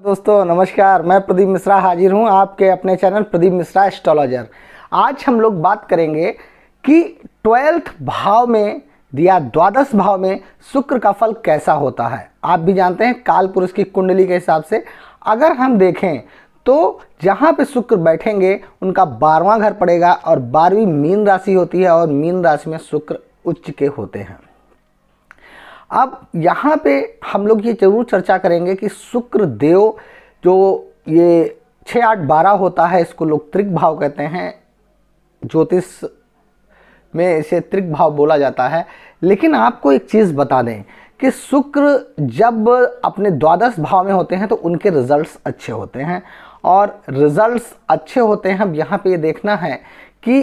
दोस्तों नमस्कार, मैं प्रदीप मिश्रा हाजिर हूं आपके अपने चैनल प्रदीप मिश्रा एस्ट्रोलॉजर। आज हम लोग बात करेंगे कि 12th भाव में या द्वादश भाव में शुक्र का फल कैसा होता है। आप भी जानते हैं काल पुरुष की कुंडली के हिसाब से अगर हम देखें तो जहां पे शुक्र बैठेंगे उनका 12वां घर पड़ेगा और 12वीं मीन राशि होती है और मीन राशि में शुक्र उच्च के होते हैं। अब यहाँ पे हम लोग ये जरूर चर्चा करेंगे कि शुक्र देव जो ये 6, 8, 12 होता है, इसको लोग त्रिक भाव कहते हैं, ज्योतिष में इसे त्रिक भाव बोला जाता है। लेकिन आपको एक चीज़ बता दें कि शुक्र जब अपने द्वादश भाव में होते हैं तो उनके रिजल्ट्स अच्छे होते हैं और रिजल्ट्स अच्छे होते हैं। अब यहाँ पे ये देखना है कि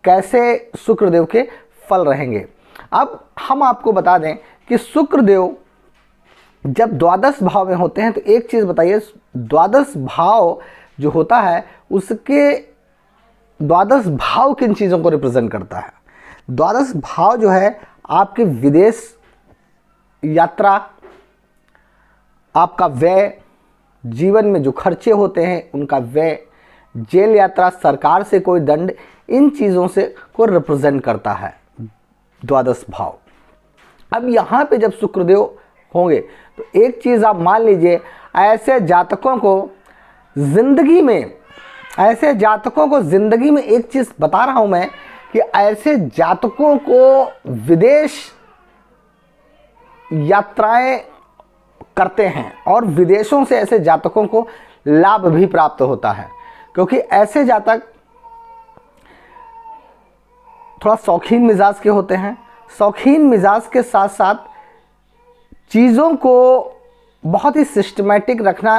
कैसे शुक्रदेव के फल रहेंगे। अब हम आपको बता दें कि शुक्रदेव जब द्वादश भाव में होते हैं तो एक चीज़ बताइए, द्वादश भाव जो होता है उसके द्वादश भाव किन चीज़ों को रिप्रेजेंट करता है। द्वादश भाव जो है आपके विदेश यात्रा, आपका व्यय, जीवन में जो खर्चे होते हैं उनका व्यय, जेल यात्रा, सरकार से कोई दंड, इन चीज़ों से को रिप्रेजेंट करता है द्वादश भाव। अब यहाँ पे जब शुक्रदेव होंगे तो एक चीज़ आप मान लीजिए, ऐसे जातकों को ज़िंदगी में एक चीज़ बता रहा हूँ मैं कि ऐसे जातकों को विदेश यात्राएं करते हैं और विदेशों से ऐसे जातकों को लाभ भी प्राप्त होता है, क्योंकि ऐसे जातक थोड़ा शौकीन मिजाज के होते हैं। शौकीन मिजाज के साथ साथ चीज़ों को बहुत ही सिस्टमैटिक रखना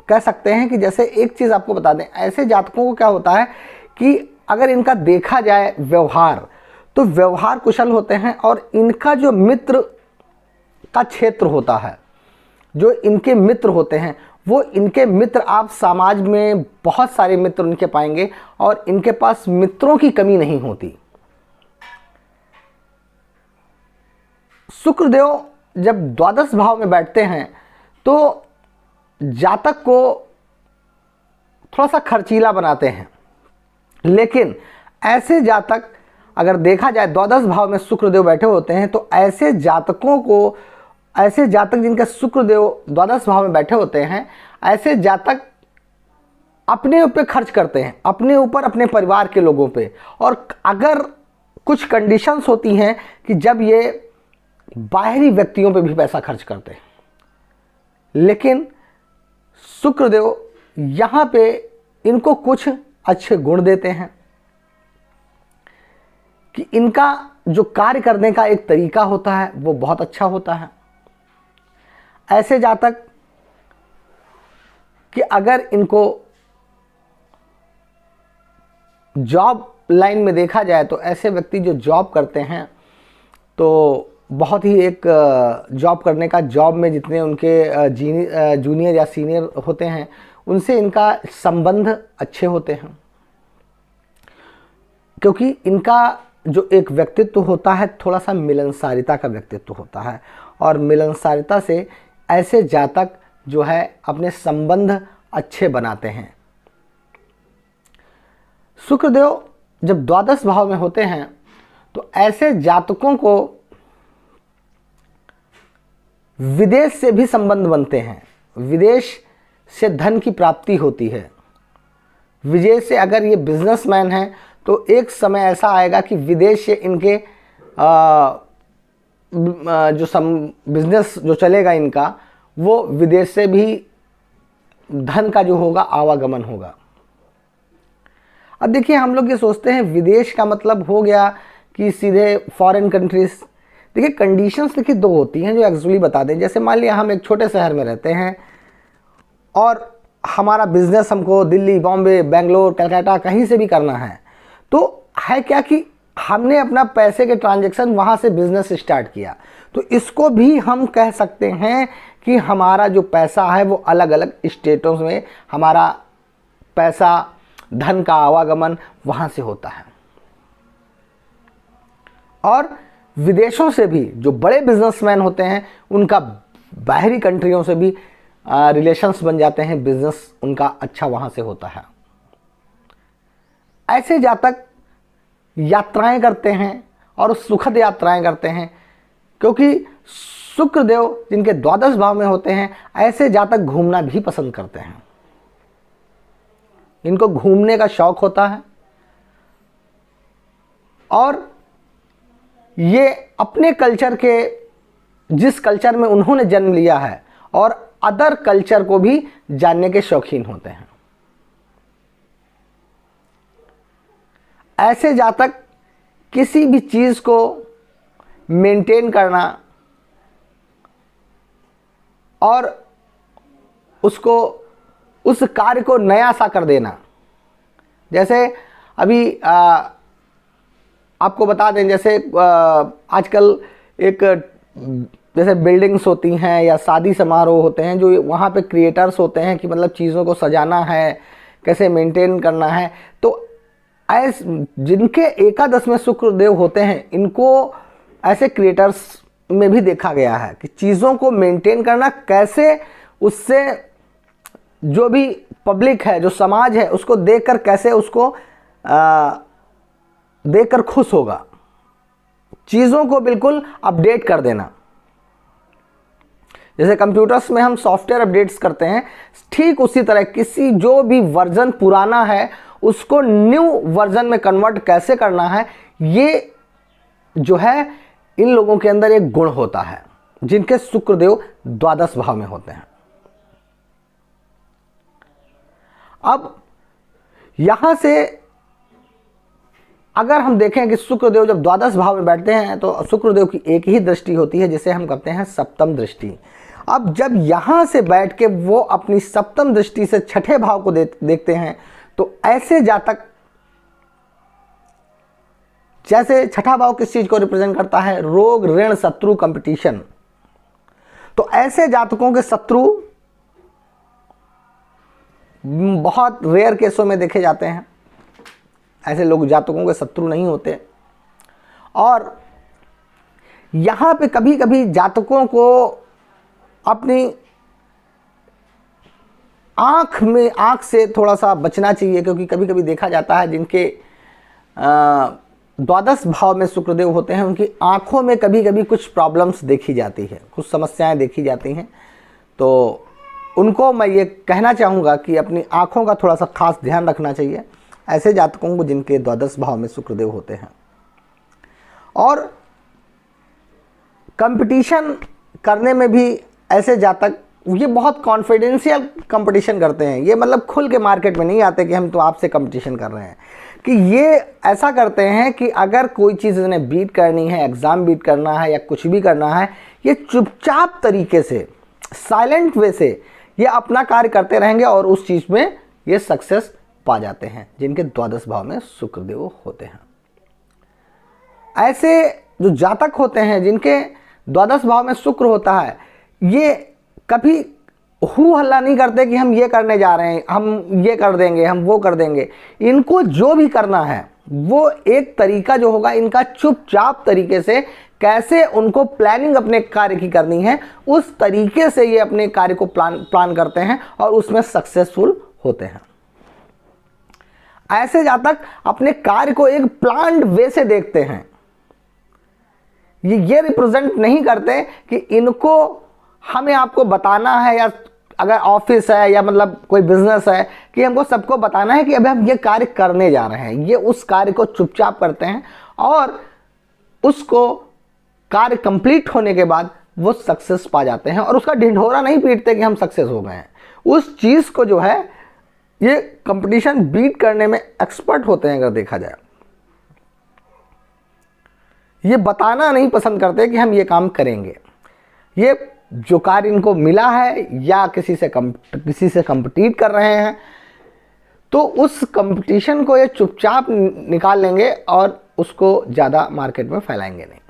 कह सकते हैं। कि जैसे एक चीज़ आपको बता दें, ऐसे जातकों को क्या होता है कि अगर इनका देखा जाए व्यवहार, तो व्यवहार कुशल होते हैं और इनका जो मित्र का क्षेत्र होता है, जो इनके मित्र होते हैं, वो इनके मित्र आप समाज में बहुत सारे मित्र उनके पाएंगे और इनके पास मित्रों की कमी नहीं होती। शुक्रदेव जब द्वादश भाव में बैठते हैं तो जातक को थोड़ा सा खर्चीला बनाते हैं। लेकिन ऐसे जातक अगर देखा जाए द्वादश भाव में शुक्रदेव बैठे होते हैं तो ऐसे जातक जिनका शुक्रदेव द्वादश भाव में बैठे होते हैं, ऐसे जातक अपने ऊपर खर्च करते हैं, अपने ऊपर, अपने परिवार के लोगों पे। और अगर कुछ कंडीशंस होती हैं कि जब ये बाहरी व्यक्तियों पे भी पैसा खर्च करते हैं, लेकिन शुक्रदेव यहाँ पे इनको कुछ अच्छे गुण देते हैं कि इनका जो कार्य करने का एक तरीका होता है वो बहुत अच्छा होता है। ऐसे जातक कि अगर इनको जॉब लाइन में देखा जाए तो ऐसे व्यक्ति जो जॉब करते हैं तो बहुत ही एक जॉब करने का, जॉब में जितने उनके जूनियर या सीनियर होते हैं उनसे इनका संबंध अच्छे होते हैं, क्योंकि इनका जो एक व्यक्तित्व होता है थोड़ा सा मिलनसारिता का व्यक्तित्व होता है और मिलनसारिता से ऐसे जातक जो है अपने संबंध अच्छे बनाते हैं। शुक्रदेव जब द्वादश भाव में होते हैं तो ऐसे जातकों को विदेश से भी संबंध बनते हैं, विदेश से धन की प्राप्ति होती है। विदेश से अगर ये बिजनेसमैन हैं तो एक समय ऐसा आएगा कि विदेश से इनके बिजनेस जो चलेगा इनका, वो विदेश से भी धन का जो होगा आवागमन होगा। अब देखिए, हम लोग ये सोचते हैं विदेश का मतलब हो गया कि सीधे फॉरेन कंट्रीज। देखिए, कंडीशंस देखिए दो होती हैं जो एक्चुअली बता दें। जैसे मान लिया हम एक छोटे शहर में रहते हैं और हमारा बिजनेस हमको दिल्ली, बॉम्बे, बेंगलोर, कलकत्ता कहीं से भी करना है, तो है क्या कि हमने अपना पैसे के ट्रांजैक्शन वहाँ से बिजनेस स्टार्ट किया, तो इसको भी हम कह सकते हैं कि हमारा जो पैसा है वो अलग अलग स्टेटों में, हमारा पैसा, धन का आवागमन वहाँ से होता है। और विदेशों से भी जो बड़े बिजनेसमैन होते हैं उनका बाहरी कंट्रियों से भी रिलेशंस बन जाते हैं, बिजनेस उनका अच्छा वहाँ से होता है। ऐसे जातक यात्राएं करते हैं और सुखद यात्राएं करते हैं, क्योंकि शुक्र देव जिनके द्वादश भाव में होते हैं, ऐसे जातक घूमना भी पसंद करते हैं। इनको घूमने का शौक होता है और ये अपने कल्चर के, जिस कल्चर में उन्होंने जन्म लिया है, और अदर कल्चर को भी जानने के शौकीन होते हैं। ऐसे जातक किसी भी चीज़ को मेंटेन करना और उसको, उस कार्य को नया सा कर देना, जैसे अभी आपको बता दें, जैसे आजकल एक जैसे बिल्डिंग्स होती हैं या शादी समारोह होते हैं, जो वहाँ पे क्रिएटर्स होते हैं कि मतलब चीज़ों को सजाना है, कैसे मेंटेन करना है। तो जिनके एकादश में शुक्र देव होते हैं, इनको ऐसे क्रिएटर्स में भी देखा गया है कि चीज़ों को मेंटेन करना कैसे, उससे जो भी पब्लिक है, जो समाज है, उसको देखकर कैसे उसको देखकर खुश होगा। चीज़ों को बिल्कुल अपडेट कर देना, जैसे कंप्यूटर्स में हम सॉफ्टवेयर अपडेट्स करते हैं, ठीक उसी तरह किसी जो भी वर्जन पुराना है उसको न्यू वर्जन में कन्वर्ट कैसे करना है, ये जो है इन लोगों के अंदर एक गुण होता है जिनके शुक्रदेव द्वादश भाव में होते हैं। अब यहां से अगर हम देखें कि शुक्रदेव जब द्वादश भाव में बैठते हैं तो शुक्रदेव की एक ही दृष्टि होती है, जिसे हम कहते हैं सप्तम दृष्टि। अब जब यहां से बैठ के वो अपनी सप्तम दृष्टि से छठे भाव को देखते हैं, तो ऐसे जातक, जैसे छठा भाव किस चीज को रिप्रेजेंट करता है? रोग, ऋण, शत्रु, कंपटीशन। तो ऐसे जातकों के शत्रु बहुत रेयर केसों में देखे जाते हैं। ऐसे लोग जातकों के शत्रु नहीं होते। और यहां पे कभी कभी जातकों को अपनी आंख से थोड़ा सा बचना चाहिए, क्योंकि कभी कभी देखा जाता है जिनके द्वादश भाव में शुक्रदेव होते हैं, उनकी आंखों में कभी कभी कुछ प्रॉब्लम्स देखी जाती है, कुछ समस्याएं देखी जाती हैं। तो उनको मैं ये कहना चाहूँगा कि अपनी आंखों का थोड़ा सा खास ध्यान रखना चाहिए ऐसे जातकों को जिनके द्वादश भाव में शुक्रदेव होते हैं। और कंपटीशन करने में भी ऐसे जातक, ये बहुत कॉन्फिडेंशियल कंपटीशन करते हैं। ये मतलब खुल के मार्केट में नहीं आते कि हम तो आपसे कंपटीशन कर रहे हैं, कि ये ऐसा करते हैं कि अगर कोई चीज़ इन्हें बीट करनी है, एग्ज़ाम बीट करना है या कुछ भी करना है, ये चुपचाप तरीके से, साइलेंट वे से ये अपना कार्य करते रहेंगे और उस चीज़ में ये सक्सेस पा जाते हैं, जिनके द्वादश भाव में शुक्रदेव होते हैं। ऐसे जो जातक होते हैं जिनके द्वादश भाव में शुक्र होता है, ये कभी हू हल्ला नहीं करते कि हम ये करने जा रहे हैं, हम ये कर देंगे, हम वो कर देंगे। इनको जो भी करना है वो एक तरीका जो होगा इनका, चुपचाप तरीके से कैसे उनको प्लानिंग अपने कार्य की करनी है, उस तरीके से ये अपने कार्य को प्लान करते हैं और उसमें सक्सेसफुल होते हैं। ऐसे जातक अपने कार्य को एक प्लान्ड वे से देखते हैं। ये रिप्रेजेंट नहीं करते कि इनको हमें आपको बताना है, या अगर ऑफिस है या मतलब कोई बिजनेस है, कि हमको सबको बताना है कि अभी हम ये कार्य करने जा रहे हैं। ये उस कार्य को चुपचाप करते हैं और उसको कार्य कंप्लीट होने के बाद वो सक्सेस पा जाते हैं, और उसका ढिंढोरा नहीं पीटते कि हम सक्सेस हो गए हैं। उस चीज़ को जो है ये कंपटीशन बीट करने में एक्सपर्ट होते हैं। अगर देखा जाए, ये बताना नहीं पसंद करते कि हम ये काम करेंगे। ये जो कार्य इनको मिला है या किसी से कंपीट कर रहे हैं, तो उस कंपटीशन को ये चुपचाप निकाल लेंगे और उसको ज़्यादा मार्केट में फैलाएंगे नहीं।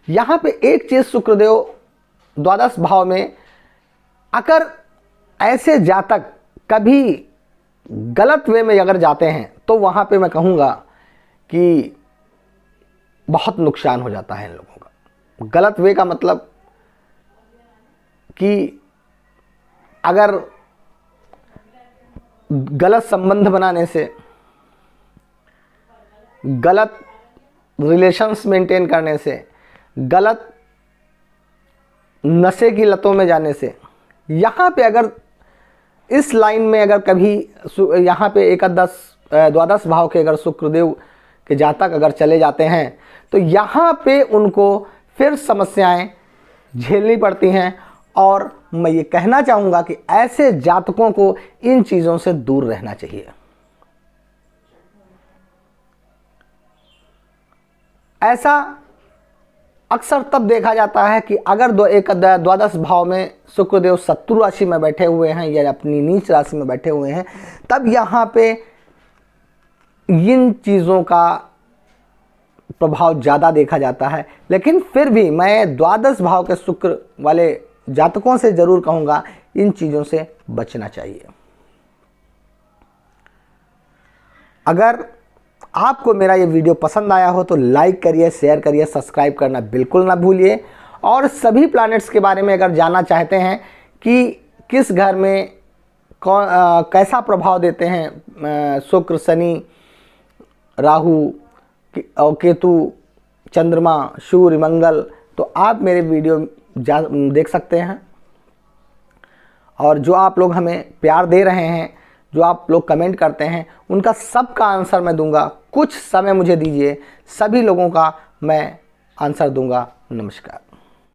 यहाँ पे एक चीज़, शुक्रदेव द्वादश भाव में अगर ऐसे जातक कभी गलत वे में अगर जाते हैं, तो वहाँ पे मैं कहूँगा कि बहुत नुकसान हो जाता है इन लोगों का। गलत वे का मतलब कि अगर गलत संबंध बनाने से, गलत रिलेशंस मेंटेन करने से, गलत नशे की लतों में जाने से, यहाँ पे अगर इस लाइन में अगर कभी यहाँ पे एकादश द्वादश भाव के अगर शुक्रदेव के जातक अगर चले जाते हैं तो यहाँ पे उनको फिर समस्याएं झेलनी पड़ती हैं। और मैं ये कहना चाहूँगा कि ऐसे जातकों को इन चीज़ों से दूर रहना चाहिए। ऐसा अक्सर तब देखा जाता है कि अगर द्वादश भाव में शुक्रदेव शत्रु राशि में बैठे हुए हैं या अपनी नीच राशि में बैठे हुए हैं, तब यहाँ पे इन चीज़ों का प्रभाव ज़्यादा देखा जाता है। लेकिन फिर भी मैं द्वादश भाव के शुक्र वाले जातकों से ज़रूर कहूँगा इन चीज़ों से बचना चाहिए। अगर आपको मेरा ये वीडियो पसंद आया हो तो लाइक करिए, शेयर करिए, सब्सक्राइब करना बिल्कुल ना भूलिए। और सभी प्लैनेट्स के बारे में अगर जानना चाहते हैं कि किस घर में कौन कैसा प्रभाव देते हैं शुक्र, शनि, राहु और केतु, चंद्रमा, सूर्य, मंगल, तो आप मेरे वीडियो देख सकते हैं। और जो आप लोग हमें प्यार दे रहे हैं, जो आप लोग कमेंट करते हैं, उनका सबका आंसर मैं दूंगा। कुछ समय मुझे दीजिए, सभी लोगों का मैं आंसर दूंगा। नमस्कार।